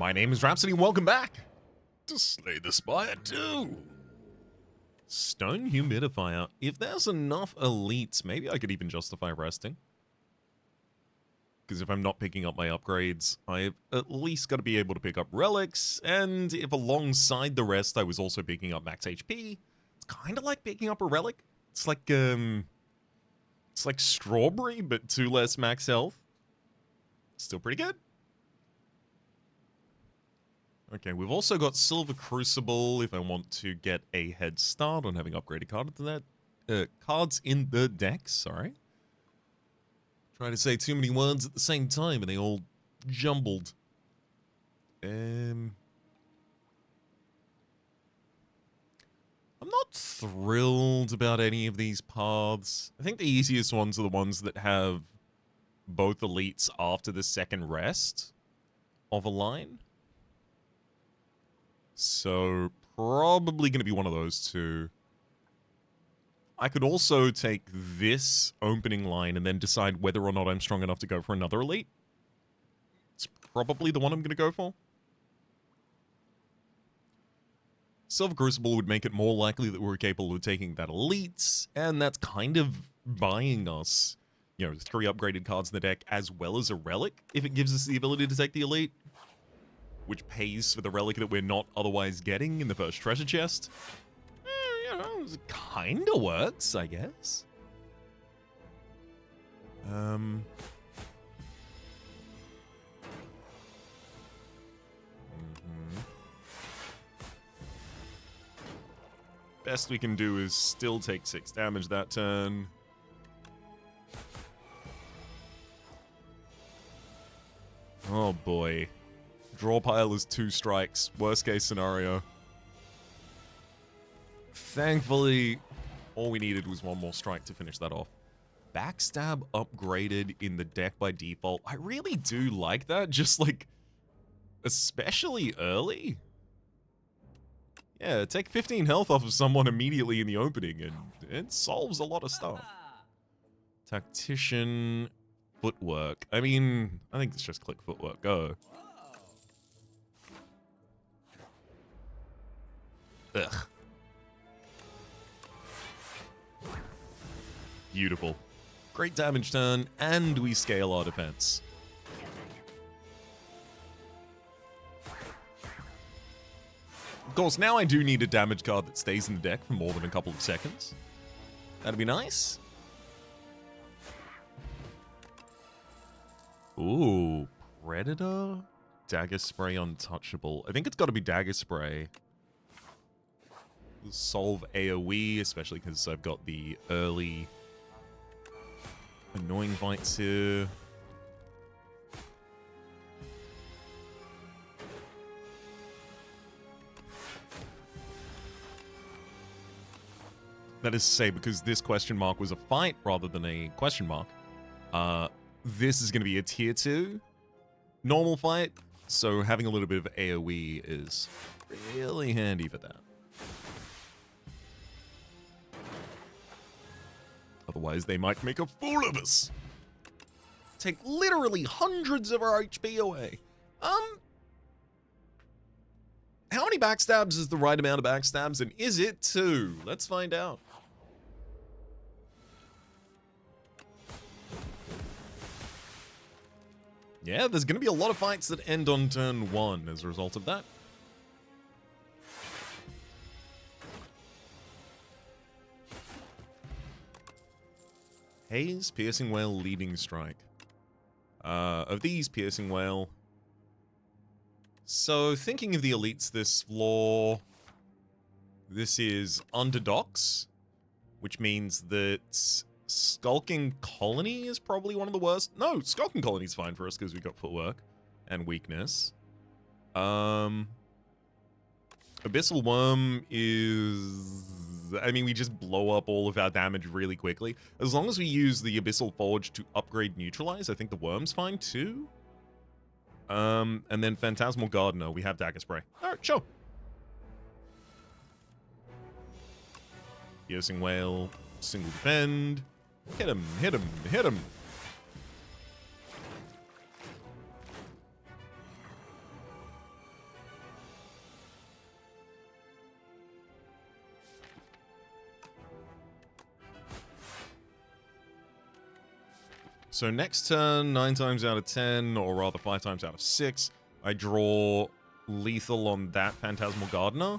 My name is Rhapsody, and welcome back to Slay the Spire 2. Stone Humidifier. If there's enough elites, maybe I could even justify resting. Because if I'm not picking up my upgrades, I've at least got to be able to pick up relics, and if alongside the rest I was also picking up max HP, it's kind of like picking up a relic. It's like strawberry, but 2 less max health. Still pretty good. Okay, we've also got Silver Crucible if I want to get a head start on having upgraded cards in the deck, sorry. Trying to say too many words at the same time and they all jumbled. I'm not thrilled about any of these paths. I think the easiest ones are the ones that have both elites after the second rest of a line. So, probably going to be one of those two. I could also take this opening line and then decide whether or not I'm strong enough to go for another elite. It's probably the one I'm going to go for. Silver Crucible would make it more likely that we're capable of taking that elite, and that's kind of buying us, 3 upgraded cards in the deck as well as a relic, if it gives us the ability to take the elite, which pays for the relic that we're not otherwise getting in the first treasure chest. It kind of works, I guess. Best we can do is still take 6 damage that turn. Oh boy. Draw pile is 2 strikes. Worst case scenario. Thankfully, all we needed was 1 more strike to finish that off. Backstab upgraded in the deck by default. I really do like that, just like, especially early. Yeah, take 15 health off of someone immediately in the opening, and it solves a lot of stuff. Tactician, footwork. I mean, I think it's just click footwork, go. Ugh. Beautiful. Great damage turn, and we scale our defense. Of course, now I do need a damage card that stays in the deck for more than a couple of seconds. That'd be nice. Ooh, Predator? Dagger Spray Untouchable. I think it's got to be Dagger Spray. Solve AoE, especially because I've got the early annoying fights here. That is to say, because this question mark was a fight rather than a question mark, this is going to be a tier 2 normal fight, so having a little bit of AoE is really handy for that. Otherwise, they might make a fool of us. Take literally hundreds of our HP away. How many backstabs is the right amount of backstabs, and is it 2? Let's find out. Yeah, there's going to be a lot of fights that end on turn 1 as a result of that. Haze, Piercing Whale, Leading Strike. Of these, Piercing Whale. So, thinking of the elites this floor, this is Underdogs, which means that Skulking Colony is probably one of the worst. No, Skulking Colony is fine for us because we've got footwork and weakness. Abyssal Worm is... I mean, we just blow up all of our damage really quickly. As long as we use the Abyssal Forge to upgrade Neutralize, I think the Worm's fine too. And then Phantasmal Gardener, we have Dagger Spray. Alright, sure. Piercing Whale, single defend. Hit him, hit him, hit him. So next turn, 9 times out of 10, or rather 5 times out of 6, I draw lethal on that Phantasmal Gardener.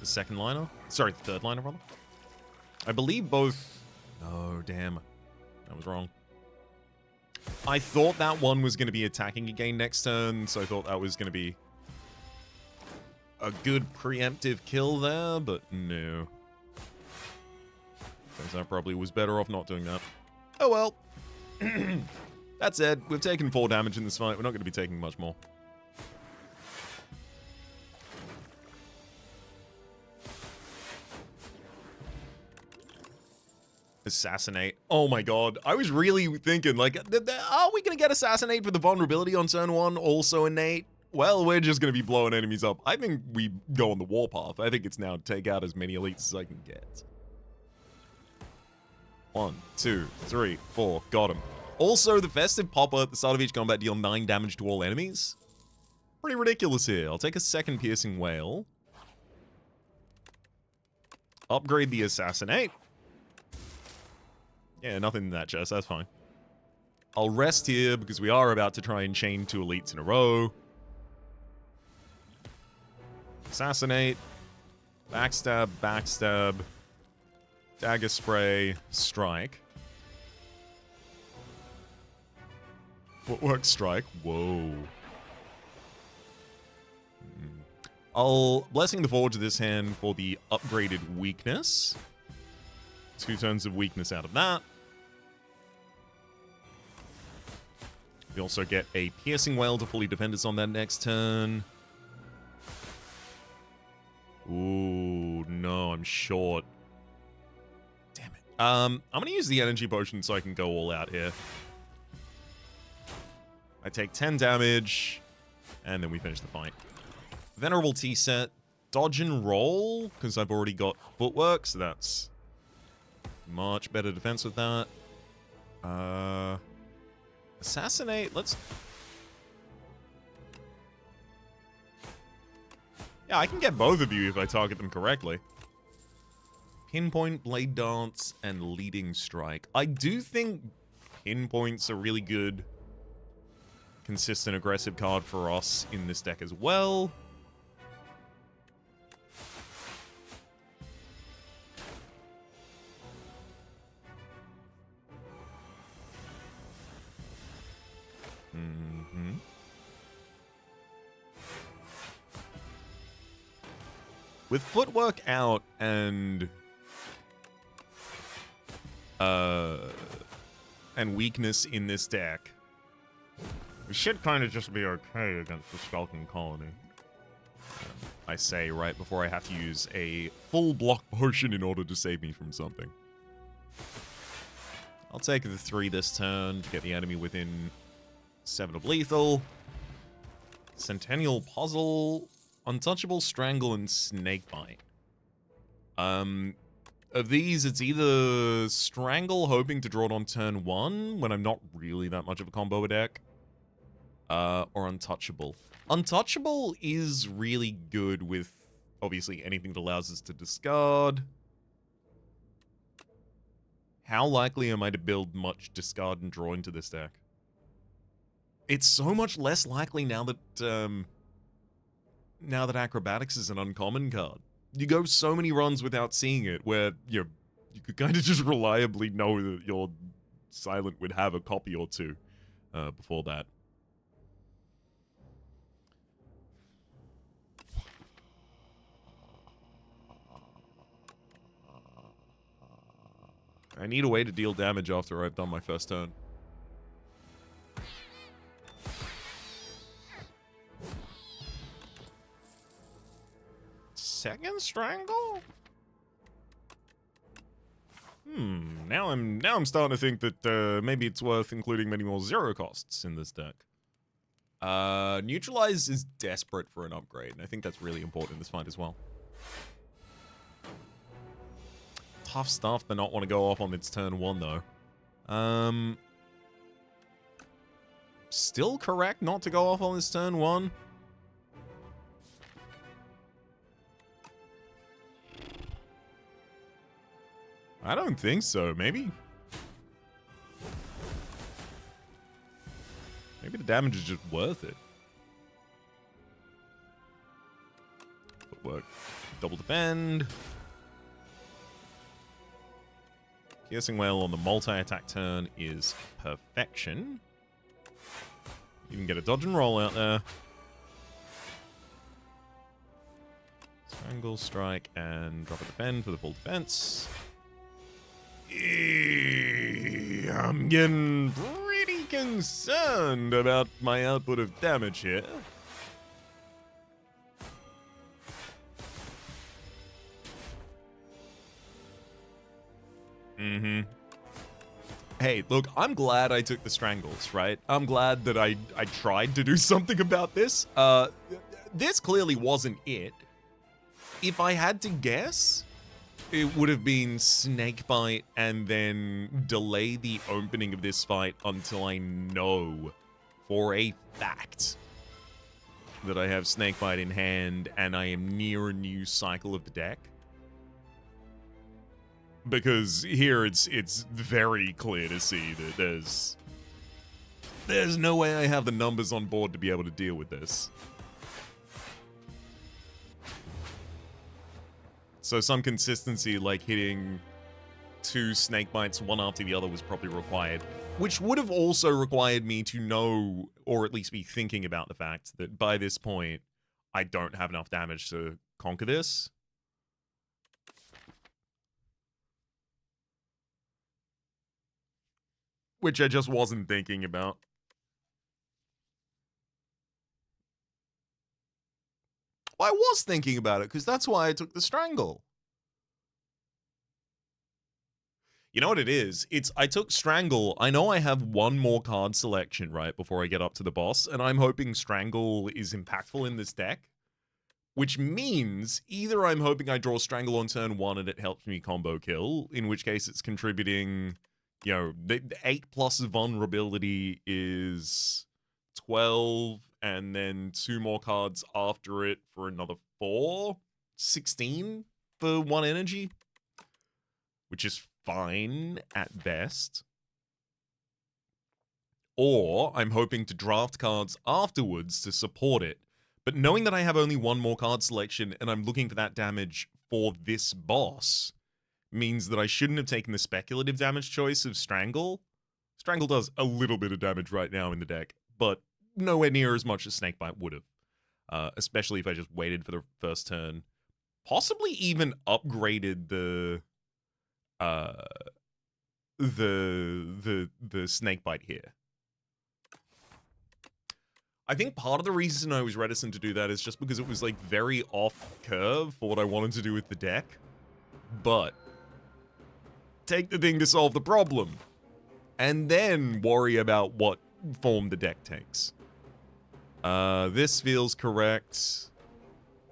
The second liner. Sorry, the third liner, rather. I believe both... Oh, damn. That was wrong. I thought that one was going to be attacking again next turn, so I thought that was going to be a good preemptive kill there, but no. Turns out probably was better off not doing that. Oh well. That said, we've taken 4 damage in this fight. We're not going to be taking much more. Assassinate. Oh my god. I was really thinking, like, are we going to get Assassinate for the vulnerability on turn 1? Also innate? Well, we're just going to be blowing enemies up. I think we go on the warpath. I think it's now take out as many elites as I can get. 1, 2, 3, 4. Got him. Also, the Festive Popper at the start of each combat deal 9 damage to all enemies. Pretty ridiculous here. I'll take a second Piercing Wail. Upgrade the Assassinate. Yeah, nothing in that chest. That's fine. I'll rest here because we are about to try and chain 2 elites in a row. Assassinate. Backstab, backstab. Dagger spray, strike. Footwork strike. Whoa. I'll Blessing the Forge this hand for the upgraded weakness. 2 turns of weakness out of that. We also get a Piercing Wail to fully defend us on that next turn. Ooh, no, I'm short. Damn it. I'm gonna use the energy potion so I can go all out here. I take 10 damage, and then we finish the fight. Venerable Tea set. Dodge and roll, because I've already got footwork, so that's much better defense with that. Assassinate. Let's... Yeah, I can get both of you if I target them correctly. Pinpoint, Blade Dance, and Leading Strike. I do think Pinpoint's a really good, consistent, aggressive card for us in this deck as well. With footwork out and weakness in this deck, we should kind of just be okay against the Skulking Colony. I say right before I have to use a full block potion in order to save me from something. I'll take the 3 this turn to get the enemy within 7 of lethal. Centennial Puzzle, Untouchable, Strangle, and Snakebite. Of these, it's either Strangle, hoping to draw it on turn 1, when I'm not really that much of a combo deck, or Untouchable. Untouchable is really good with, obviously, anything that allows us to discard. How likely am I to build much discard and draw into this deck? It's so much less likely now that Acrobatics is an uncommon card. You go so many runs without seeing it, where you could kind of just reliably know that your Silent would have a copy or 2 before that. I need a way to deal damage after I've done my first turn. Second Strangle? Now I'm starting to think that maybe it's worth including many more 0 costs in this deck. Neutralize is desperate for an upgrade, and I think that's really important in this fight as well. Tough stuff to not want to go off on its turn 1, though. Still correct not to go off on its turn 1. I don't think so. Maybe. Maybe the damage is just worth it. Footwork. Double defend. Piercing Wail on the multi-attack turn is perfection. You can get a dodge and roll out there. Strangle, strike, and drop a defend for the full defense. I'm getting pretty concerned about my output of damage here. Hey, look, I'm glad I took the strangles, right? I'm glad that I tried to do something about this. This clearly wasn't it. If I had to guess, it would have been Snakebite and then delay the opening of this fight until I know for a fact that I have Snakebite in hand and I am near a new cycle of the deck. Because here it's very clear to see that there's no way I have the numbers on board to be able to deal with this. So some consistency, like hitting 2 Snakebites one after the other, was probably required. Which would have also required me to know, or at least be thinking about the fact that by this point, I don't have enough damage to conquer this. Which I just wasn't thinking about. Well, I was thinking about it, because that's why I took the Strangle. You know what it is? I took Strangle. I know I have one more card selection, right, before I get up to the boss, and I'm hoping Strangle is impactful in this deck. Which means either I'm hoping I draw Strangle on turn 1 and it helps me combo kill, in which case it's contributing... You know, the 8+ vulnerability is 12, and then 2 more cards after it for another 4. 16 for 1 energy, which is fine at best. Or I'm hoping to draft cards afterwards to support it. But knowing that I have only 1 more card selection and I'm looking for that damage for this boss... means that I shouldn't have taken the speculative damage choice of Strangle. Strangle does a little bit of damage right now in the deck, but nowhere near as much as Snakebite would have. Especially if I just waited for the first turn. Possibly even upgraded the Snakebite here. I think part of the reason I was reticent to do that is just because it was like very off curve for what I wanted to do with the deck. But take the thing to solve the problem, and then worry about what form the deck takes. This feels correct.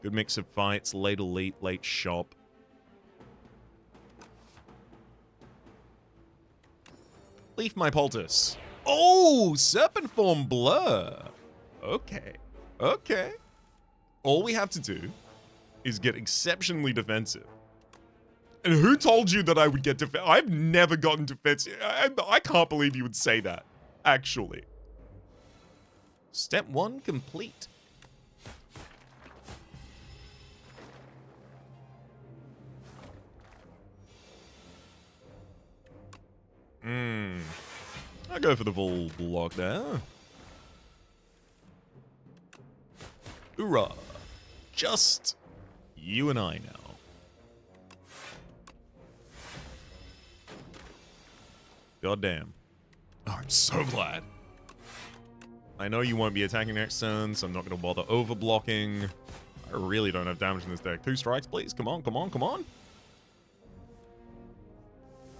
Good mix of fights, late elite, late shop. Leaf my poultice. Oh, serpent form blur. Okay, okay. All we have to do is get exceptionally defensive. And who told you that I would get defense? I've never gotten defense. I can't believe you would say that, actually. Step 1 complete. I'll go for the full block there. Hoorah. Just you and I now. God damn. Oh, I'm so glad. I know you won't be attacking next turn, so I'm not going to bother overblocking. I really don't have damage in this deck. 2 strikes, please. Come on, come on, come on.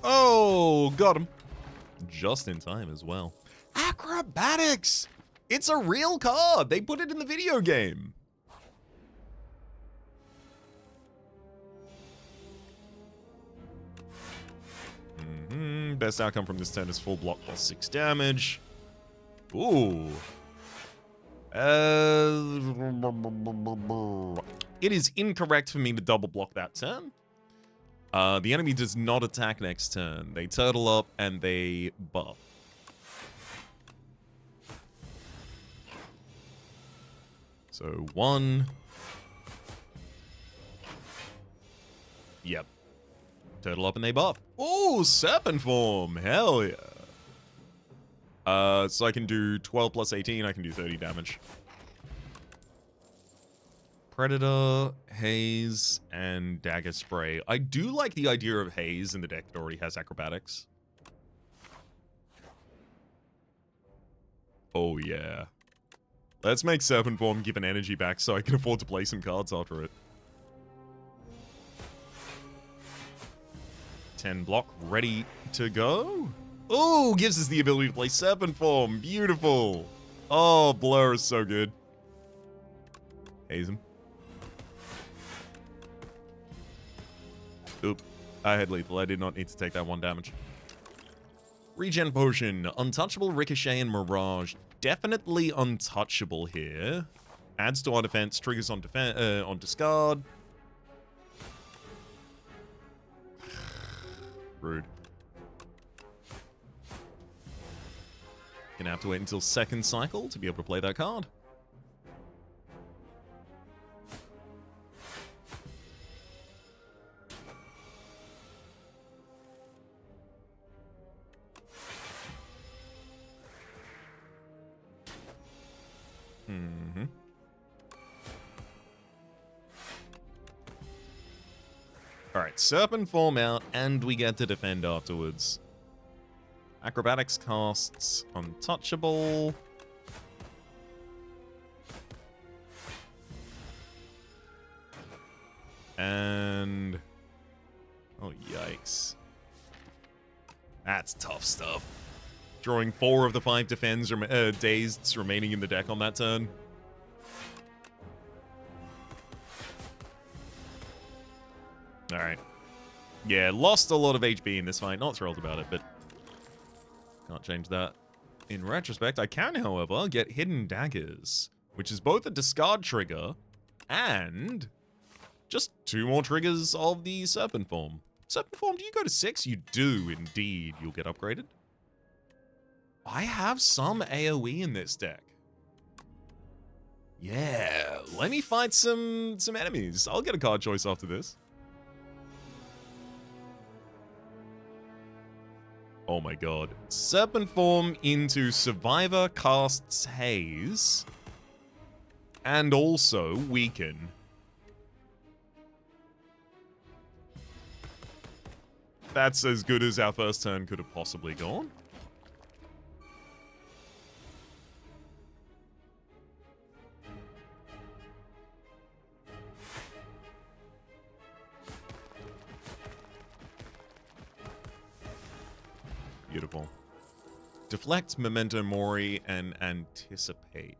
Oh, got him. Just in time as well. Acrobatics! It's a real card. They put it in the video game. Best outcome from this turn is full block plus 6 damage. Ooh. It is incorrect for me to double block that turn. The enemy does not attack next turn. They turtle up and they buff. So 1. Yep. Turtle up and they buff. Oh, serpent form. Hell yeah. So I can do 12 plus 18. I can do 30 damage. Predator, Haze, and Dagger Spray. I do like the idea of Haze in the deck that already has acrobatics. Oh yeah. Let's make Serpent Form give an energy back so I can afford to play some cards after it. 10 block, ready to go. Oh, gives us the ability to play Serpent Form. Beautiful. Oh, Blur is so good. Haze him. Oop. I had lethal. I did not need to take that 1 damage. Regen Potion. Untouchable, Ricochet, and Mirage. Definitely untouchable here. Adds to our defense, triggers on discard. Rude. Gonna have to wait until second cycle to be able to play that card. Alright, Serpent Form out, and we get to defend afterwards. Acrobatics casts Untouchable. And... oh, yikes. That's tough stuff. Drawing 4 of the 5 dazeds remaining in the deck on that turn. Alright. Yeah, lost a lot of HP in this fight. Not thrilled about it, but can't change that. In retrospect, I can, however, get Hidden Daggers, which is both a discard trigger and just 2 more triggers of the Serpent Form. Serpent Form, do you go to 6? You do, indeed. You'll get upgraded. I have some AoE in this deck. Yeah, let me fight some enemies. I'll get a card choice after this. Oh my god. Serpent Form into Survivor casts Haze. And also Weaken. That's as good as our first turn could have possibly gone. Beautiful. Deflect, Memento Mori, and Anticipate.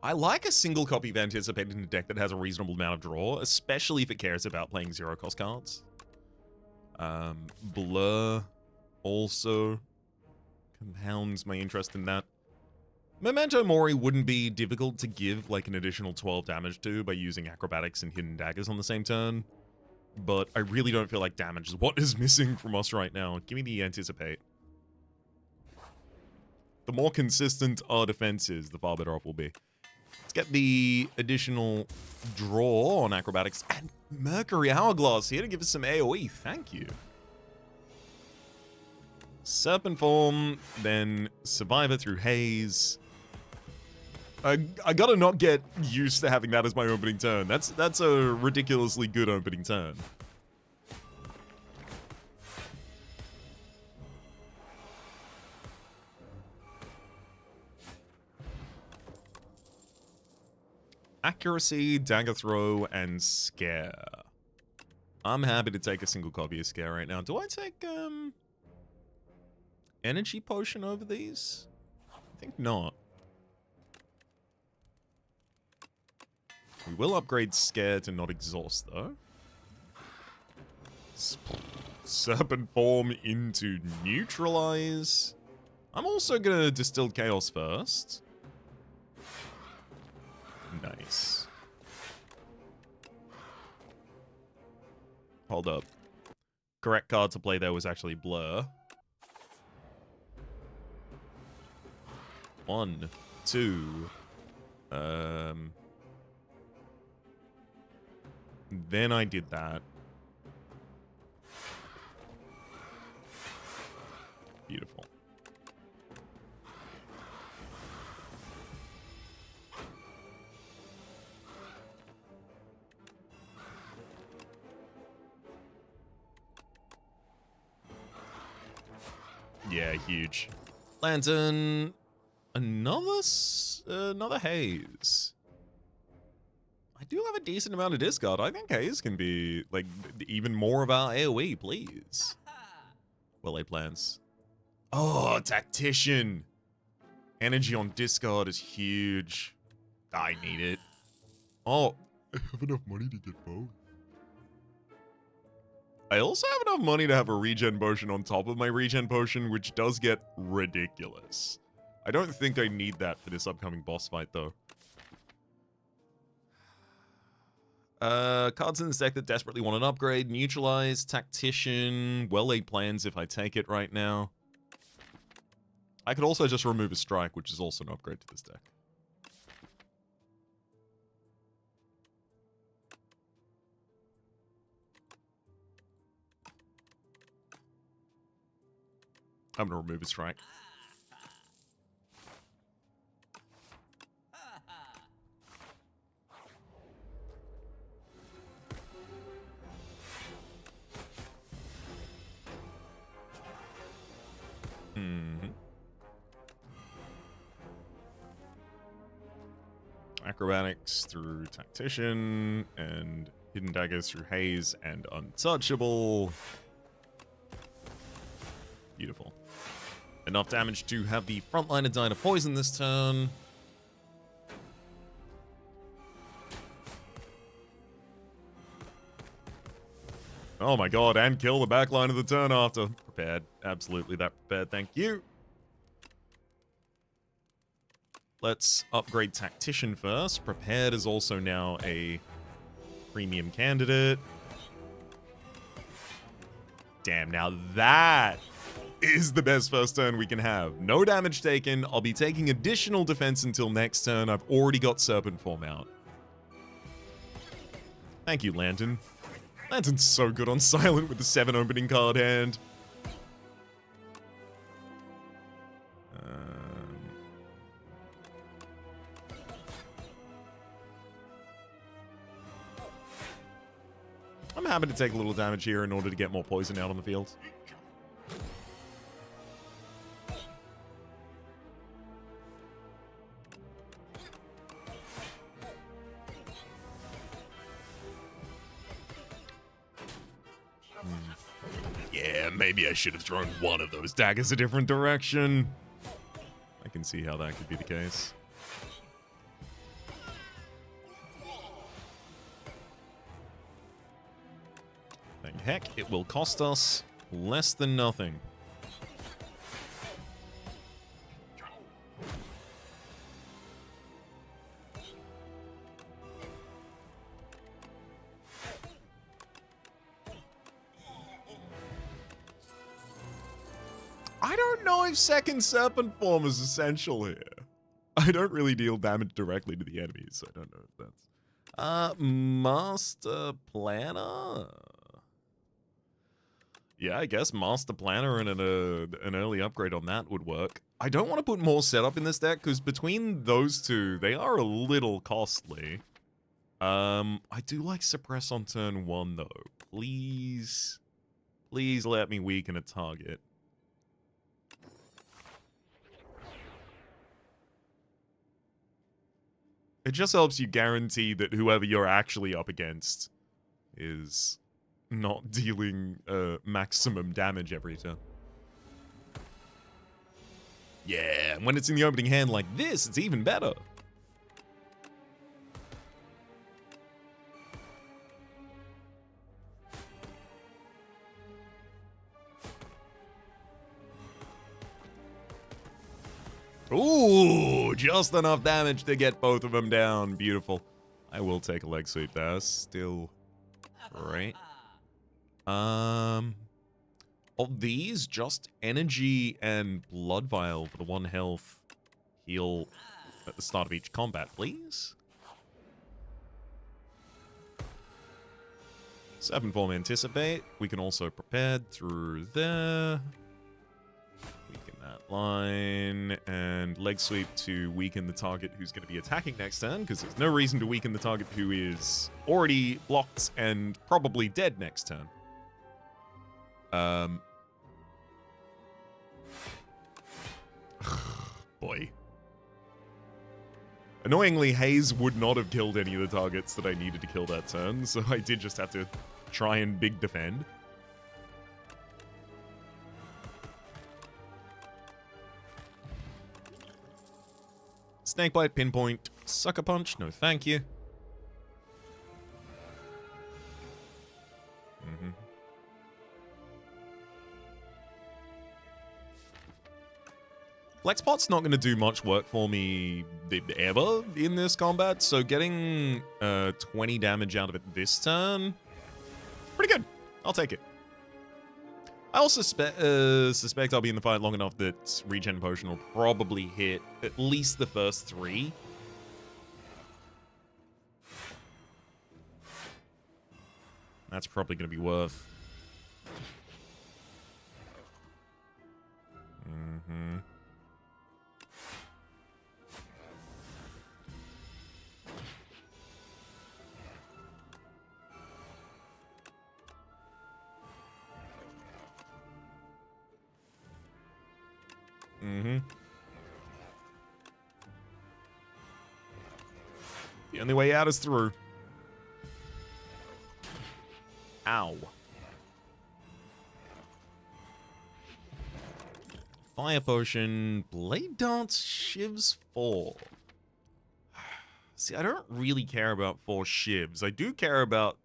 I like a single copy of Anticipate in a deck that has a reasonable amount of draw, especially if it cares about playing 0-cost cards. Blur also compounds my interest in that. Memento Mori wouldn't be difficult to give like an additional 12 damage to by using Acrobatics and Hidden Daggers on the same turn. But I really don't feel like damage is what is missing from us right now. Give me the Anticipate. The more consistent our defense is, the far better off we'll be. Let's get the additional draw on Acrobatics. And Mercury Hourglass here to give us some AoE. Thank you. Serpent Form, then Survivor through Haze. I gotta not get used to having that as my opening turn. That's a ridiculously good opening turn. Accuracy, Dagger Throw, and Scare. I'm happy to take a single copy of Scare right now. Do I take Energy Potion over these? I think not. We will upgrade Scare to not exhaust, though. Serpent Form into Neutralize. I'm also going to Distilled Chaos first. Nice. Hold up. Correct card to play there was actually Blur. 1, 2... Then I did that. Beautiful. Yeah, huge. Lantern. Another haze. I do have a decent amount of discard. I think haze can be, like, even more of our AoE, please. Well laid plans. Oh, tactician. Energy on discard is huge. I need it. Oh, I have enough money to get both. I also have enough money to have a regen potion on top of my regen potion, which does get ridiculous. I don't think I need that for this upcoming boss fight, though. Cards in this deck that desperately want an upgrade. Neutralize, Tactician, well-laid plans if I take it right now. I could also just remove a strike, which is also an upgrade to this deck. I'm going to remove a strike. Acrobatics through Tactician, and Hidden Daggers through Haze and Untouchable. Beautiful. Enough damage to have the frontliner die to poison this turn. Oh my god, and kill the backline of the turn after. Prepared. Absolutely that prepared, thank you. Let's upgrade Tactician first. Prepared is also now a premium candidate. Damn, now that is the best first turn we can have. No damage taken. I'll be taking additional defense until next turn. I've already got Serpent form out. Thank you, Lantern. Lantern's so good on Silent with the 7 opening card hand. I'm happy to take a little damage here in order to get more poison out on the field. Yeah, maybe I should have thrown one of those daggers a different direction. I can see how that could be the case. Thank heck, it will cost us less than nothing. I don't know if second Serpent form is essential here. I don't really deal damage directly to the enemies, so I don't know if that's... Master Planner? Yeah, I guess Master Planner and an early upgrade on that would work. I don't want to put more setup in this deck, because between those two, they are a little costly. I do like Suppress on turn 1, though. Please let me weaken a target. It just helps you guarantee that whoever you're actually up against is not dealing maximum damage every turn. Yeah, and when it's in the opening hand like this, it's even better. Ooh, just enough damage to get both of them down. Beautiful. I will take a leg sweep there. Still great. Of these, just energy and blood vial for the 1 health heal at the start of each combat, please. Serpent form anticipate. We can also prepare through there. Weaken that line. And leg sweep to weaken the target who's going to be attacking next turn, because there's no reason to weaken the target who is already blocked and probably dead next turn. Boy. Annoyingly, Haze would not have killed any of the targets that I needed to kill that turn, so I did just have to try and big defend. Snakebite, Pinpoint, Sucker Punch, no thank you. Flexpot's not going to do much work for me ever in this combat, so getting 20 damage out of it this turn, pretty good. I'll take it. I also suspect I'll be in the fight long enough that Regen Potion will probably hit at least the first 3. That's probably going to be worth. The only way out is through. Ow. Fire Potion, Blade Dance, Shivs 4. See, I don't really care about 4 Shivs. I do care about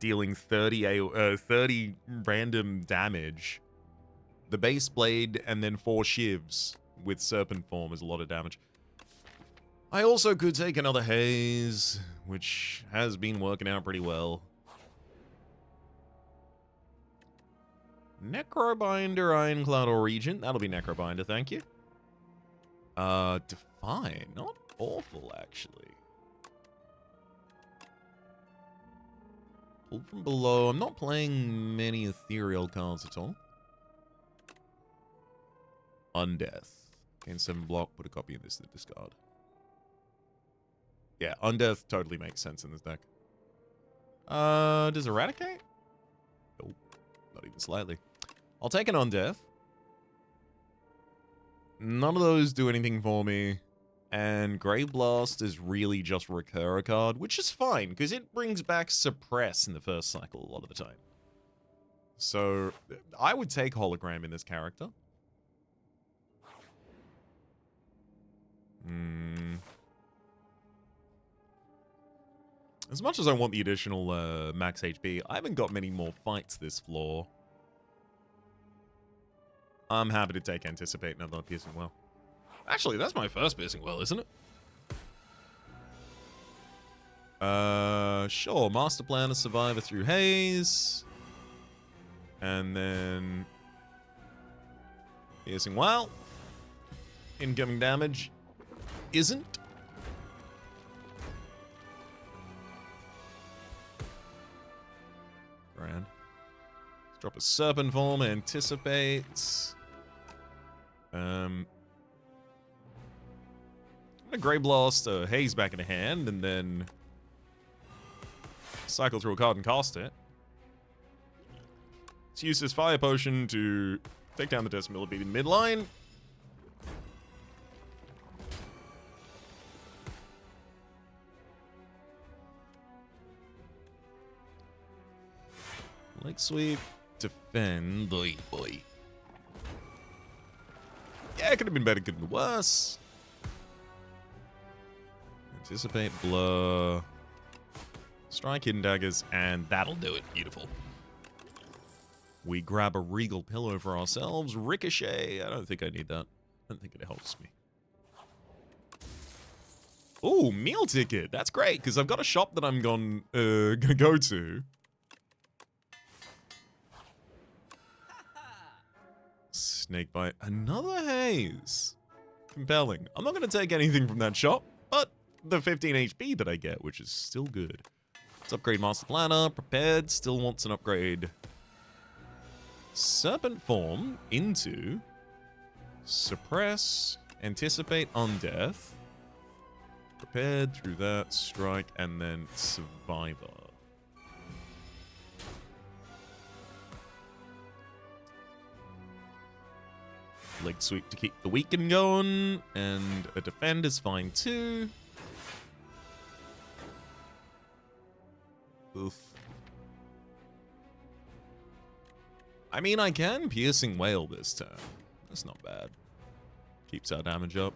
dealing 30 random damage. The base blade and then 4 Shivs with Serpent form is a lot of damage. I also could take another Haze, which has been working out pretty well. Necrobinder, Ironclad, or Regent. That'll be Necrobinder, thank you. Define. Not awful, actually. Pull from below. I'm not playing many ethereal cards at all. Undeath. Gain 7 block, put a copy of this to discard. Yeah, Undeath totally makes sense in this deck. Does Eradicate? Nope, not even slightly. I'll take an Undeath. None of those do anything for me. And Grave Blast is really just a recur a card, which is fine, because it brings back Suppress in the first cycle a lot of the time. So, I would take Hologram in this character. As much as I want the additional max HP, I haven't got many more fights this floor. I'm happy to take Anticipate now that I'm Piercing Well. Actually, that's my first Piercing Well, isn't it? Sure. Master Planner, Survivor through Haze. And then Piercing Well. Incoming damage isn't. Grand. Let's drop a Serpent form, Anticipate. I'm gonna Grey Blast Haze back in the hand, and then cycle through a card and cast it. Let's use this Fire Potion to take down the Death Millipede in midline. Leg sweep, defend, boy. Yeah, it could have been better, could have been worse. Anticipate, blur. Strike, hidden daggers, and that'll do it. Beautiful. We grab a Regal Pillow for ourselves. Ricochet. I don't think I need that. I don't think it helps me. Ooh, meal ticket. That's great, because I've got a shop that I'm gonna go to. Snakebite. Another Haze. Compelling. I'm not going to take anything from that shop, but the 15 HP that I get, which is still good. upgrade Master Planner. Prepared still wants an upgrade. Serpent form into suppress, anticipate undeath. Prepared through that, strike, and then survivor. Leg sweep to keep the weaken going, and a defend is fine too. Oof. I mean, I can piercing wail this turn. That's not bad. Keeps our damage up.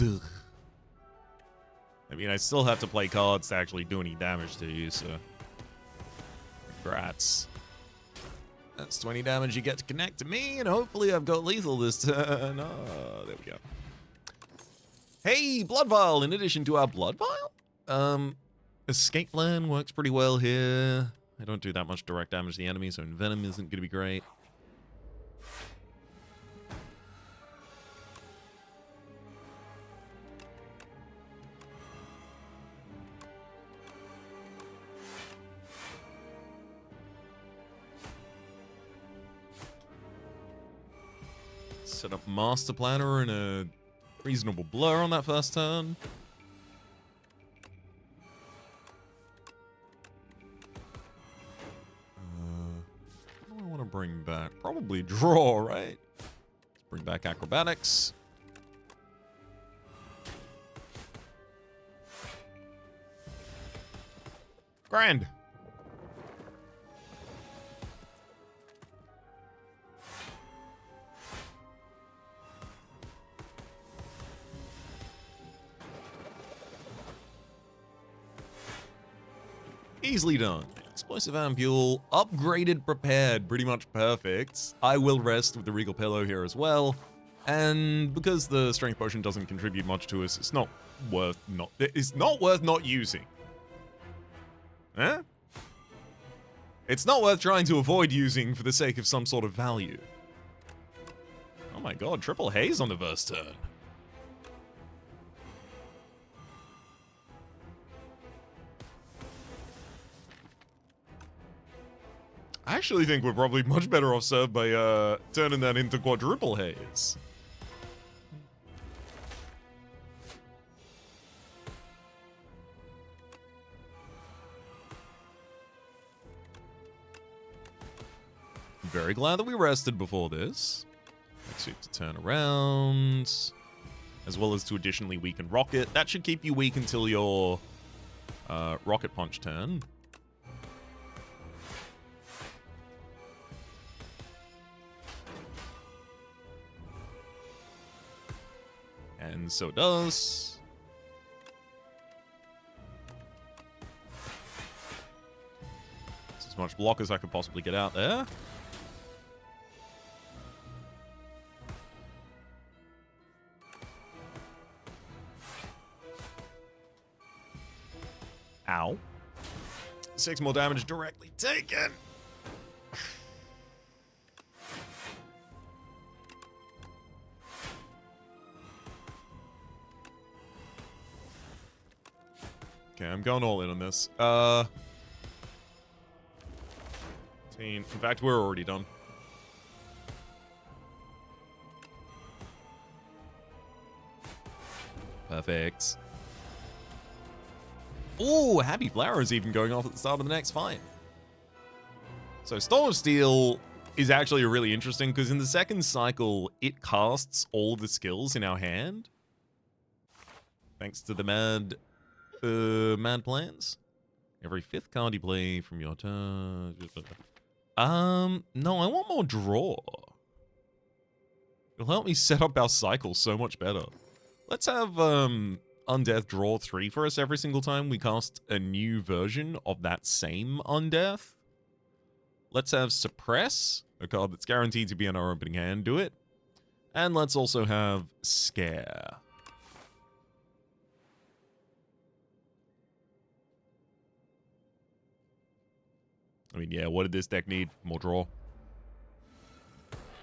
Ugh. I mean, I still have to play cards to actually do any damage to you, so... Congrats. That's 20 damage you get to connect to me, and hopefully I've got lethal this turn. Oh, there we go. Hey, Blood Vial! In addition to our Blood Vial, Escape Plan works pretty well here. I don't do that much direct damage to the enemy, so Envenom isn't going to be great. Set up Master Planner and a reasonable blur on that first turn. What do I want to bring back? Probably draw, right? Let's bring back acrobatics. Grand. Easily done. Explosive Ampule, upgraded, prepared, pretty much perfect. I will rest with the Regal Pillow here as well. And because the Strength Potion doesn't contribute much to us, it's not worth not using. Eh? It's not worth trying to avoid using for the sake of some sort of value. Oh my god, triple haze on the first turn. I actually think we're probably much better off served by turning that into quadruple haze. Very glad that we rested before this. Next we have to turn around, as well as to additionally weaken Rocket. That should keep you weak until your Rocket Punch turn. And so it does. It's as much block as I could possibly get out there. Ow. 6 more damage directly taken. Okay, I'm going all in on this. 15. In fact, we're already done. Perfect. Ooh, Happy Flower is even going off at the start of the next fight. So Storm of Steel is actually really interesting because in the second cycle, it casts all the skills in our hand. Thanks to the mad plans. Every 5th card you play from your turn. No, I want more draw. It'll help me set up our cycle so much better. Let's have Undeath draw 3 for us every single time we cast a new version of that same Undeath. Let's have Suppress, a card that's guaranteed to be in our opening hand, do it. And let's also have Scare. I mean, yeah, what did this deck need? More draw.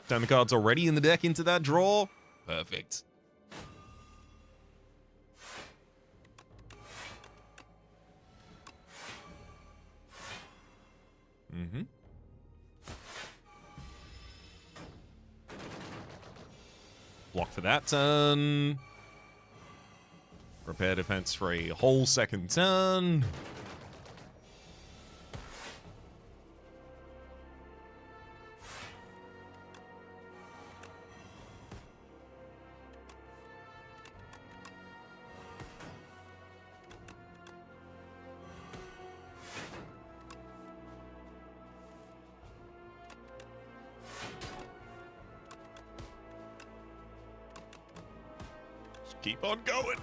Turn the cards already in the deck into that draw. Perfect. Mm-hmm. Block for that turn. Prepare defense for a whole second turn. Just keep on going.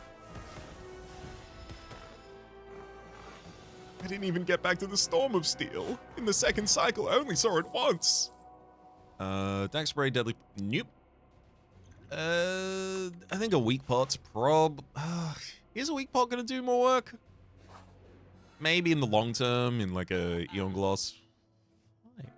I didn't even get back to the Storm of Steel. In the second cycle, I only saw it once. Deck Spray, Deadly... Nope. I think a weak pot's is a weak pot gonna do more work? Maybe in the long term, in like a Eon Gloss. Right.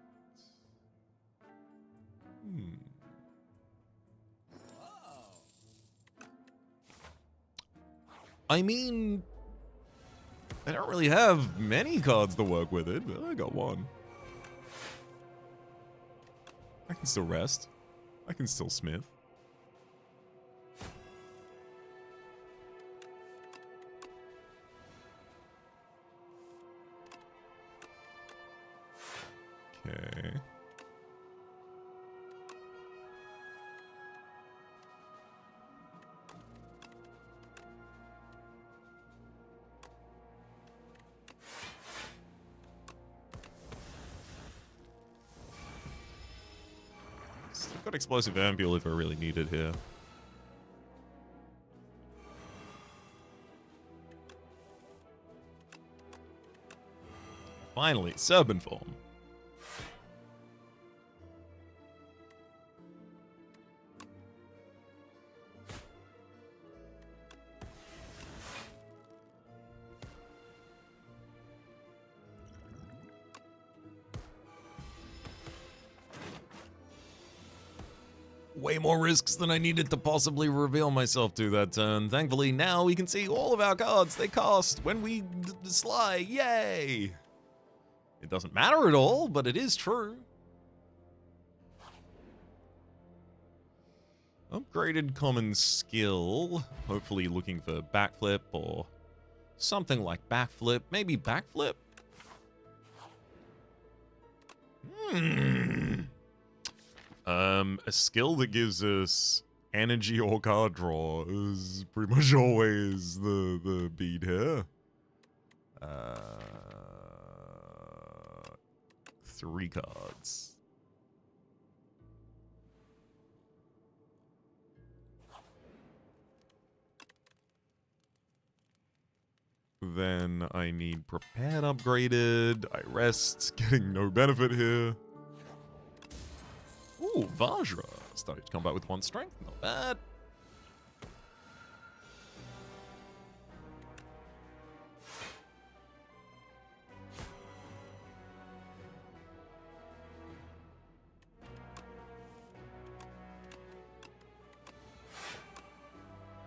I mean... I don't really have many cards to work with it, but I got one. I can still rest. I can still smith. Okay. Still got Explosive Ampule if I really need it here. Finally, Serpent form. Way more risks than I needed to possibly reveal myself to that turn. Thankfully, now we can see all of our cards they cast when we slide. Yay! It doesn't matter at all, but it is true. Upgraded common skill. Hopefully looking for backflip or something like backflip. Maybe backflip? A skill that gives us energy or card draw is pretty much always the beat here. 3 cards. Then I need prepared upgraded. I rest, getting no benefit here. Ooh, Vajra. Started to combat with 1 strength. Not bad.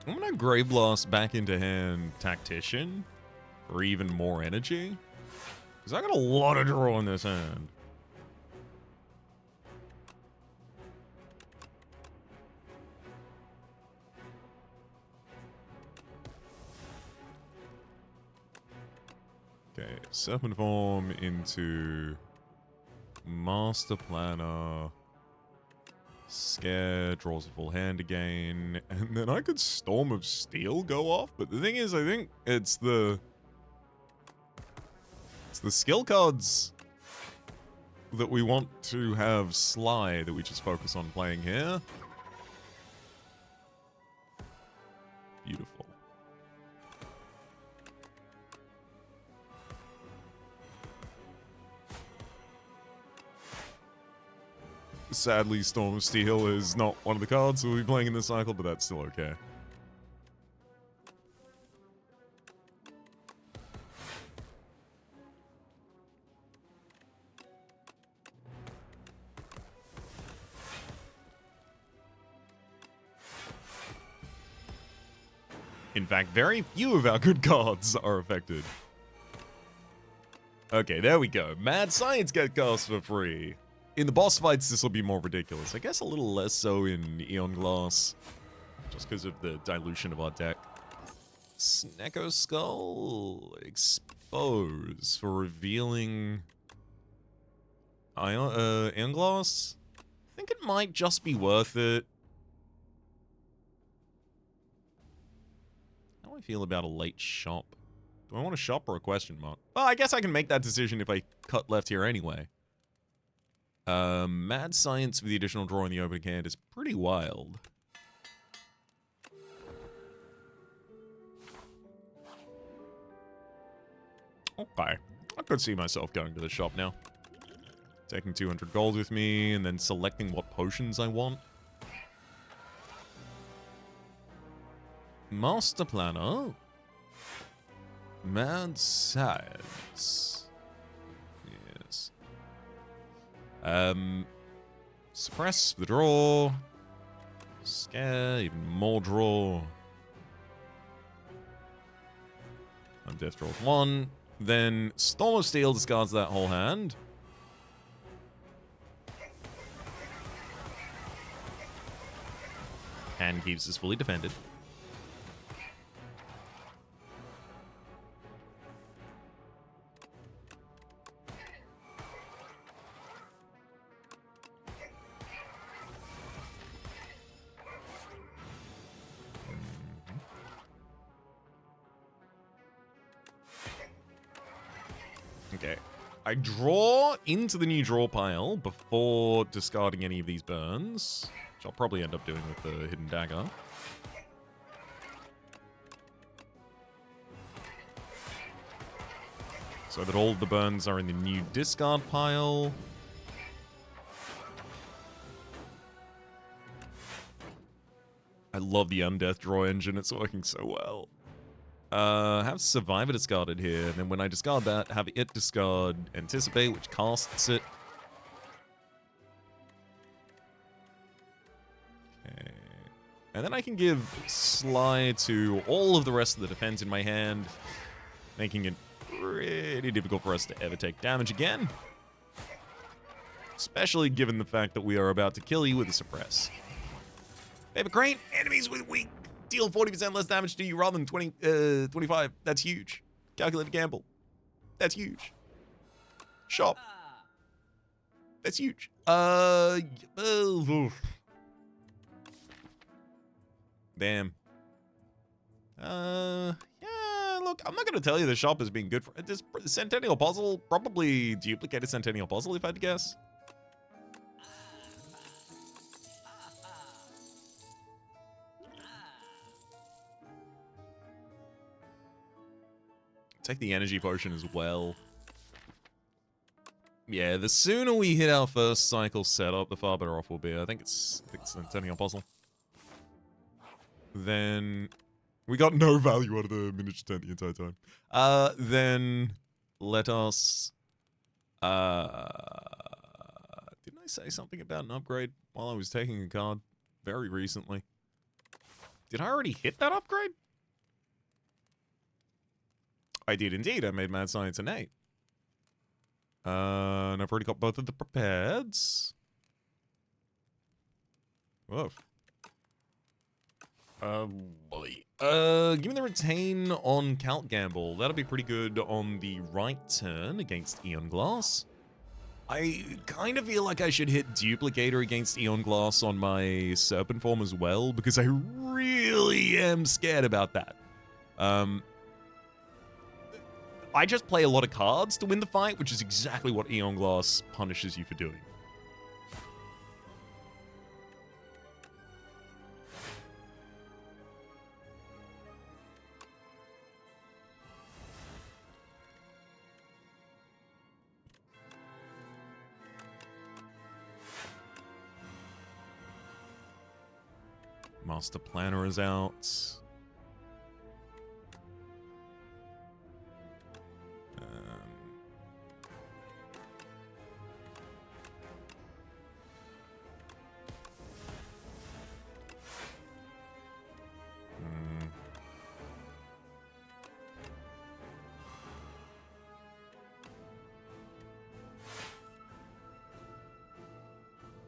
I'm gonna Grave Blast back into hand Tactician for even more energy. Because I got a lot of draw in this hand. Okay, Serpent form into Master Planner. Scare, draws a full hand again, and then I could Storm of Steel go off, but the thing is, I think it's the skill cards that we want to have Sly that we just focus on playing here. Beautiful. Sadly, Storm of Steel is not one of the cards we'll be playing in this cycle, but that's still okay. In fact, very few of our good cards are affected. Okay, there we go. Mad Science get cast for free. In the boss fights, this will be more ridiculous. I guess a little less so in Eon Glass, just because of the dilution of our deck. Snecko Skull expose for revealing Eon Glass. I think it might just be worth it. How do I feel about a late shop? Do I want a shop or a question mark? Well, I guess I can make that decision if I cut left here anyway. Mad Science for the additional draw in the opening hand is pretty wild. Okay. I could see myself going to the shop now. Taking 200 gold with me, and then selecting what potions I want. Master Planner. Mad Science. Yes. Suppress the draw. Scare, even more draw. Death draws 1. Then Storm of Steel discards that whole hand. Hand keeps us fully defended. Okay. I draw into the new draw pile before discarding any of these burns, which I'll probably end up doing with the Hidden Dagger. So that all of the burns are in the new discard pile. I love the Undeath draw engine, it's working so well. Have Survivor discarded here, and then when I discard that, have it discard Anticipate, which casts it. Okay. And then I can give Sly to all of the rest of the defense in my hand, making it pretty difficult for us to ever take damage again. Especially given the fact that we are about to kill you with a Suppress. Favorite Crane, enemies with weak deal 40% less damage to you rather than 25. That's huge. Calculated gamble. That's huge. Shop. That's huge. Damn. Yeah, look, I'm not going to tell you the shop has been good for this Centennial Puzzle. Probably duplicated Centennial Puzzle if I had to guess. Take the energy potion as well. Yeah, the sooner we hit our first cycle setup, the far better off we'll be. I think it's Centennial Puzzle. Then we got no value out of the miniature tent the entire time. Then let us. Didn't I say something about an upgrade while I was taking a card very recently? Did I already hit that upgrade? I did indeed. I made Mad Science an 8. And I've already got both of the prepareds. Whoa. Boy. Give me the retain on Count Gamble. That'll be pretty good on the right turn against Eon Glass. I kind of feel like I should hit Duplicator against Eon Glass on my Serpent form as well, because I really am scared about that. I just play a lot of cards to win the fight, which is exactly what Eon Glass punishes you for doing. Master Planner is out.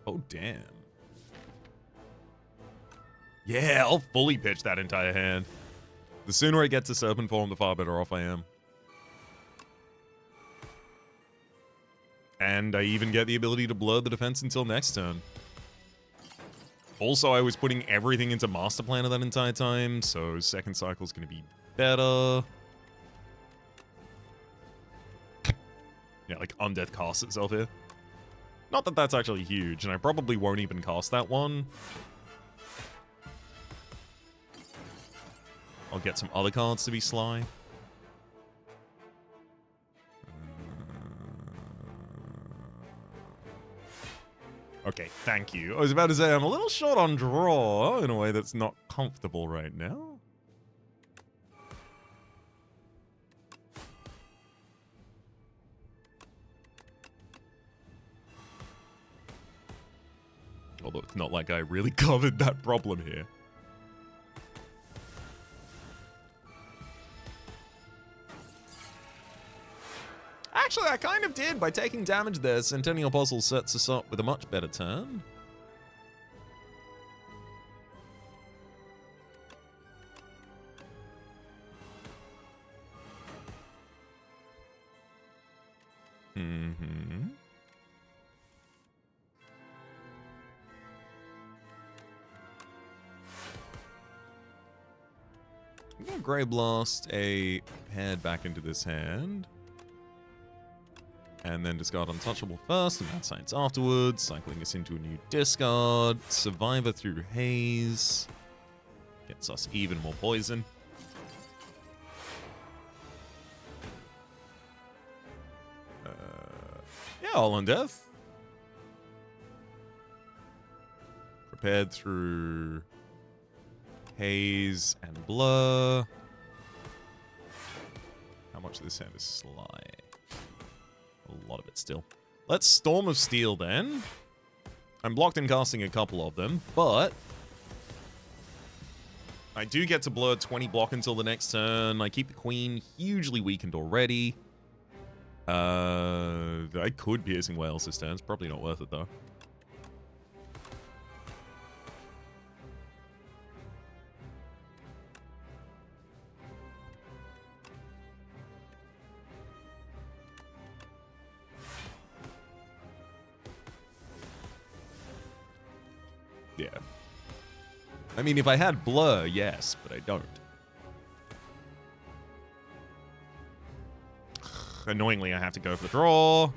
Oh, damn. Yeah, I'll fully pitch that entire hand. The sooner I get to serpent form, the far better off I am. And I even get the ability to blur the defense until next turn. Also, I was putting everything into Master Planner that entire time, so second cycle's going to be better. Yeah, like Undeath casts itself here. Not that that's actually huge, and I probably won't even cast that one. I'll get some other cards to be sly. Okay, thank you. I was about to say I'm a little short on draw in a way that's not comfortable right now. Although it's not like I really covered that problem here. Actually, I kind of did. By taking damage there, Centennial Puzzle sets us up with a much better turn. I'm gonna Grey Blast a head back into this hand. And then discard Untouchable first, and Mad Science afterwards, cycling us into a new discard. Survivor through Haze. Gets us even more poison. Yeah, all on death. Prepared through Haze and Blur. How much of this hand is Sly? A lot of it still. Let's Storm of Steel then. I'm blocked in casting a couple of them, but I do get to blur 20 block until the next turn. I keep the Queen hugely weakened already. I could Piercing Whales this turn. It's probably not worth it though. Yeah. I mean, if I had Blur, yes, but I don't. Annoyingly, I have to go for the draw.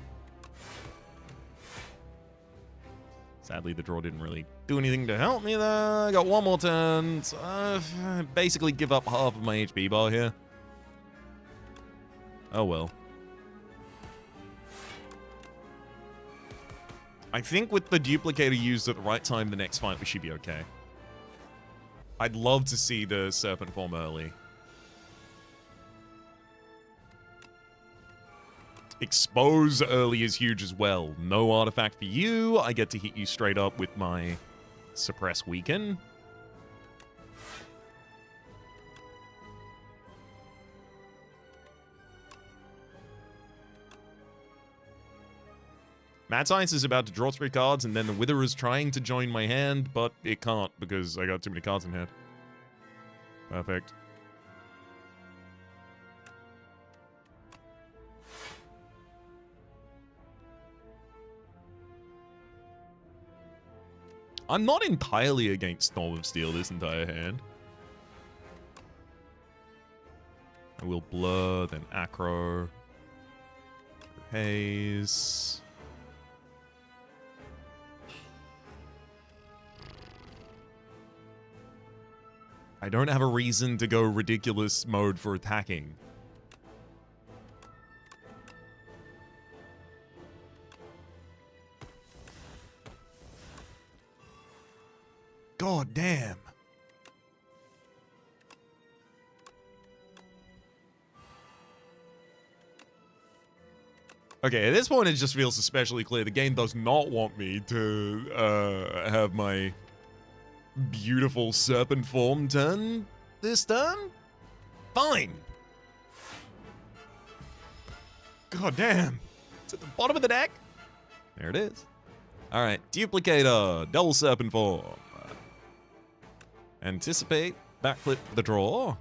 Sadly, the draw didn't really do anything to help me there. I got one more turn. So I basically give up half of my HP bar here. Oh well. I think with the duplicator used at the right time, the next fight we should be okay. I'd love to see the serpent form early. Expose early is huge as well. No artifact for you. I get to hit you straight up with my suppress weaken. Mad Science is about to draw 3 cards, and then the Wither is trying to join my hand, but it can't because I got too many cards in hand. Perfect. I'm not entirely against Storm of Steel this entire hand. I will Blur, then Acro. Haze. I don't have a reason to go ridiculous mode for attacking. God damn. Okay, at this point it just feels especially clear. The game does not want me to have my beautiful serpent form turn this turn? Fine. God damn. It's at the bottom of the deck. There it is. Alright, duplicator, double serpent form. Anticipate, backflip the draw.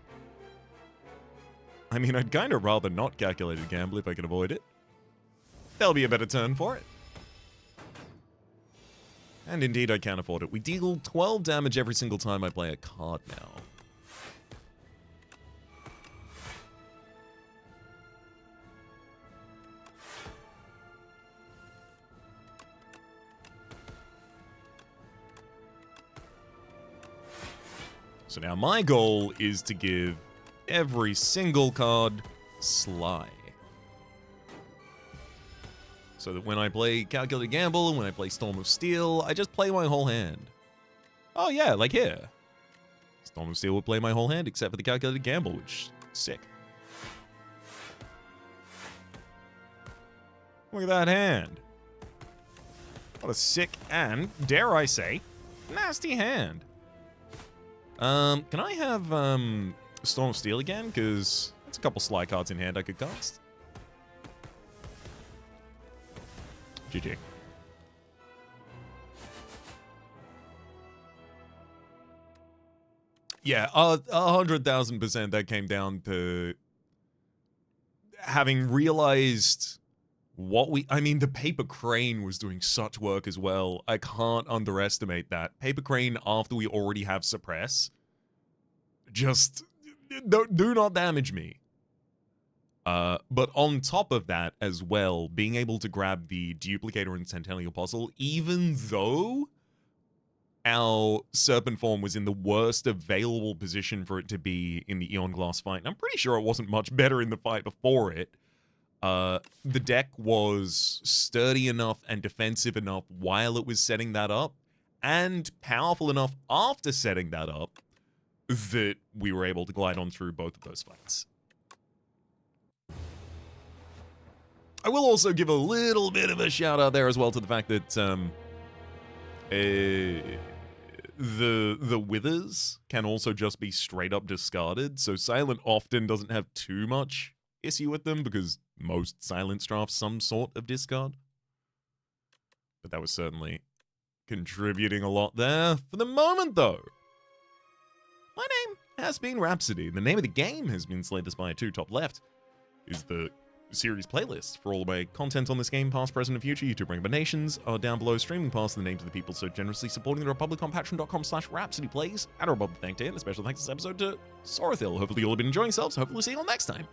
I mean, I'd kind of rather not calculated gamble if I could avoid it. There'll be a better turn for it. And indeed, I can afford it. We deal 12 damage every single time I play a card now. So now my goal is to give every single card Sly. So that when I play Calculated Gamble and when I play Storm of Steel, I just play my whole hand. Oh yeah, like here. Storm of Steel would play my whole hand except for the Calculated Gamble, which is sick. Look at that hand. What a sick and, dare I say, nasty hand. Can I have Storm of Steel again? Because that's a couple Sly cards in hand I could cast. GG. Yeah, 100,000% that came down to having realized I mean, the Paper Crane was doing such work as well. I can't underestimate that. Paper Crane, after we already have Suppress, just do not damage me. But on top of that as well, being able to grab the Duplicator and Centennial Puzzle, even though our Serpent form was in the worst available position for it to be in the Eon Glass fight, and I'm pretty sure it wasn't much better in the fight before it, the deck was sturdy enough and defensive enough while it was setting that up, and powerful enough after setting that up, that we were able to glide on through both of those fights. I will also give a little bit of a shout out there as well to the fact that the Withers can also just be straight up discarded, so Silent often doesn't have too much issue with them because most Silence draft some sort of discard. But that was certainly contributing a lot there. For the moment, though, my name has been Rhapsody. The name of the game has been Slay the Spire 2. Top left is the series playlist for all of my content on this game, past, present, and future. YouTube recommendations are down below. Streaming past the names of the people so generously supporting the Republic on patreon.com/RhapsodyPlays. And a Republic thank day, and a special thanks this episode to Sorathil. Hopefully you'll have been enjoying yourselves. Hopefully we'll see you all next time.